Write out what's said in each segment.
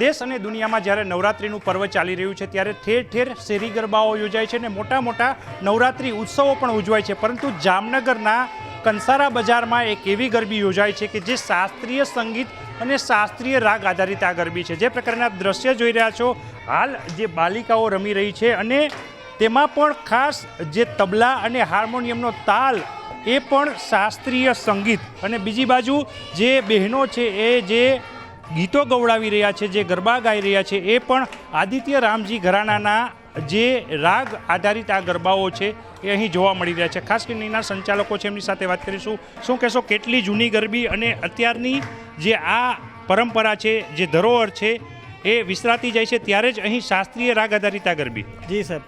દેશ અને દુનિયામાં જ્યારે નવરાત્રિનું પર્વ ચાલી રહ્યું છે ત્યારે ઠેર ઠેર શેરી ગરબાઓ યોજાય છે અને મોટા મોટા નવરાત્રિ ઉત્સવો પણ ઉજવાય છે, પરંતુ જામનગરના કંસારા બજારમાં એક એવી ગરબી યોજાય છે કે જે શાસ્ત્રીય સંગીત અને શાસ્ત્રીય રાગ આધારિત આ ગરબી છે। જે પ્રકારના દ્રશ્ય જોઈ રહ્યા છો, હાલ જે બાલિકાઓ રમી રહી છે અને તેમાં પણ ખાસ જે તબલા અને હાર્મોનિયમનો તાલ એ પણ શાસ્ત્રીય સંગીત, અને બીજી બાજુ જે બહેનો છે એ જે ગીતો ગવડાવી રહ્યા છે, જે ગરબા ગાઈ રહ્યા છે, એ પણ આદિત્ય રામજી ઘરાનાના જે રાગ આધારિત આ ગરબાઓ છે એ અહીં જોવા મળી રહ્યા છે। ખાસ કરીને એના સંચાલકો છે, એમની સાથે વાત કરીશું। શું કહેશો, કેટલી જૂની ગરબી અને અત્યારની જે આ પરંપરા છે, જે ધરોહર છે એ વિસરાતી જાય છે ત્યારે જ અહીં શાસ્ત્રીય રાગ આધારિત આ ગરબી? જી સાહેબ,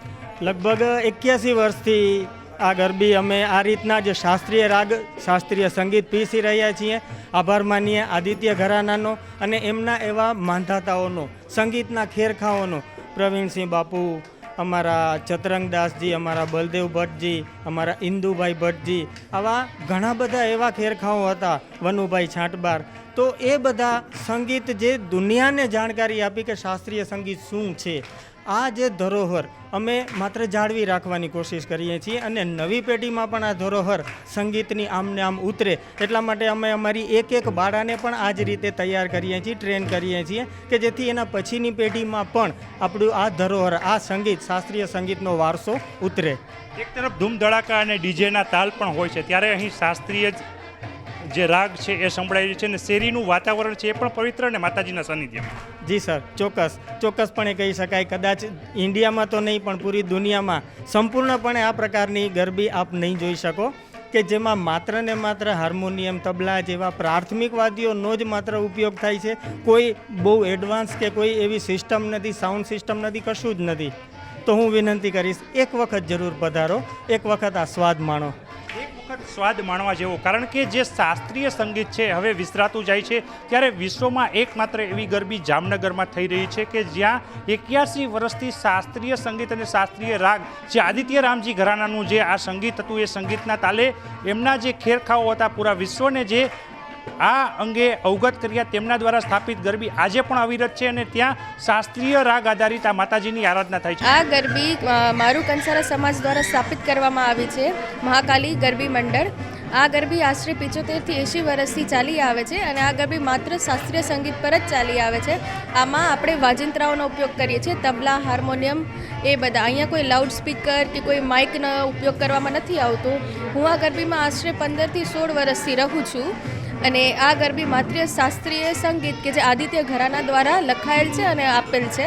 લગભગ 81 વર્ષથી આ ગરબી અમે આ રીતના જે શાસ્ત્રીય રાગ શાસ્ત્રીય સંગીત પીસી રહ્યા છીએ। આભાર માનીએ આદિત્ય ઘરાનાનો અને એમના એવા માંધાતાઓનો, સંગીતના ખેરખાઓનો, પ્રવીણસિંહ બાપુ, અમારા ચતરંગદાસજી, અમારા બલદેવ ભટ્ટજી, અમારા ઇન્દુભાઈ ભટ્ટજી, આવા ઘણા બધા એવા ખેરખાઓ હતા, વનુભાઈ છાંટબાર। તો એ બધા સંગીત જે દુનિયાને જાણકારી આપી કે શાસ્ત્રીય સંગીત શું છે, આ જે ધરોહર અમે માત્ર જાળવી રાખવાની કોશિશ કરીએ છીએ અને નવી પેઢીમાં પણ આ ધરોહર સંગીતની આમને આમ ઉતરે એટલા માટે અમે અમારી એક બાળાને પણ આ જ રીતે તૈયાર કરીએ છીએ, ટ્રેન કરીએ છીએ કે જેથી એના પછીની પેઢીમાં પણ આપણું આ ધરોહર, આ સંગીત, શાસ્ત્રીય સંગીતનો વારસો ઉતરે। એક તરફ ધૂમ ધડાકા અને ડીજેના તાલ પણ હોય છે, ત્યારે અહીં શાસ્ત્રીય જે રાગ છે એ સંભળાય છે અને શેરીનું વાતાવરણ છે એ પણ પવિત્ર અને માતાજીના સાનિધ્યમાં। જી સર, ચોક્કસપણે કહી શકાય, કદાચ ઇન્ડિયામાં તો નહીં પણ પૂરી દુનિયામાં સંપૂર્ણપણે આ પ્રકારની ગરબી આપ નહીં જોઈ શકો કે જેમાં માત્ર ને માત્ર હાર્મોનિયમ, તબલા જેવા પ્રાથમિક વાદ્યોનો જ માત્ર ઉપયોગ થાય છે। કોઈ બહુ એડવાન્સ કે કોઈ એવી સિસ્ટમ નથી, સાઉન્ડ સિસ્ટમ નથી, કશું જ નથી। તો હું વિનંતી કરીશ, એક વખત જરૂર પધારો, એક વખત આ સ્વાદ માણો। સ્વાદ માણવા જેવો, કારણ કે જે શાસ્ત્રીય સંગીત છે હવે વિસરાતું જાય છે, ત્યારે વિશ્વમાં એકમાત્ર એવી ગરબી જામનગરમાં થઈ રહી છે કે જ્યાં 81 વર્ષથી શાસ્ત્રીય સંગીત અને શાસ્ત્રીય રાગ, જે આદિત્ય રામજી ઘરાનાનું જે આ સંગીત હતું, એ સંગીતના તાલે એમના જે ખેરખાઓ હતા, પૂરા વિશ્વને જે આ અંગે અવગત કર્યા, તેમના દ્વારા સ્થાપિત ગરબી આજે પણ અવિરત છે અને ત્યાં શાસ્ત્રીય રાગ આધારિત આ માતાજીની આરાધના થાય છે। આ ગરબી મારું કંસારા સમાજ દ્વારા સ્થાપિત કરવામાં આવી છે, મહાકાલી ગરબી મંડળ। આ ગરબી આશરે 75 થી 80 વર્ષથી ચાલી આવે છે અને આ ગરબી માત્ર શાસ્ત્રીય સંગીત પર જ ચાલી આવે છે। આમાં આપણે વાજિંત્રાઓનો ઉપયોગ કરીએ છીએ, તબલા, હાર્મોનિયમ, એ બધા। અહીંયા કોઈ લાઉડ સ્પીકર કે કોઈ માઇકનો ઉપયોગ કરવામાં નથી આવતો। હું આ ગરબીમાં આશરે 15 થી 16 વર્ષથી રહું છું અને આ ગરબી માત્ર શાસ્ત્રીય સંગીત કે જે આદિત્ય ઘરાના દ્વારા લખાયેલ છે અને આપેલ છે,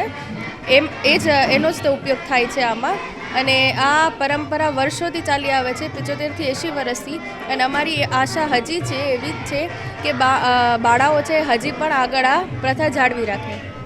એનો જ તો ઉપયોગ થાય છે આમાં। અને આ પરંપરા વર્ષોથી ચાલી આવે છે, 75 થી 80 વર્ષથી। અને અમારી આશા હજી છે, એવી જ છે કે બાળાઓ છે હજી પણ આગળ આ પ્રથા જાળવી રાખે।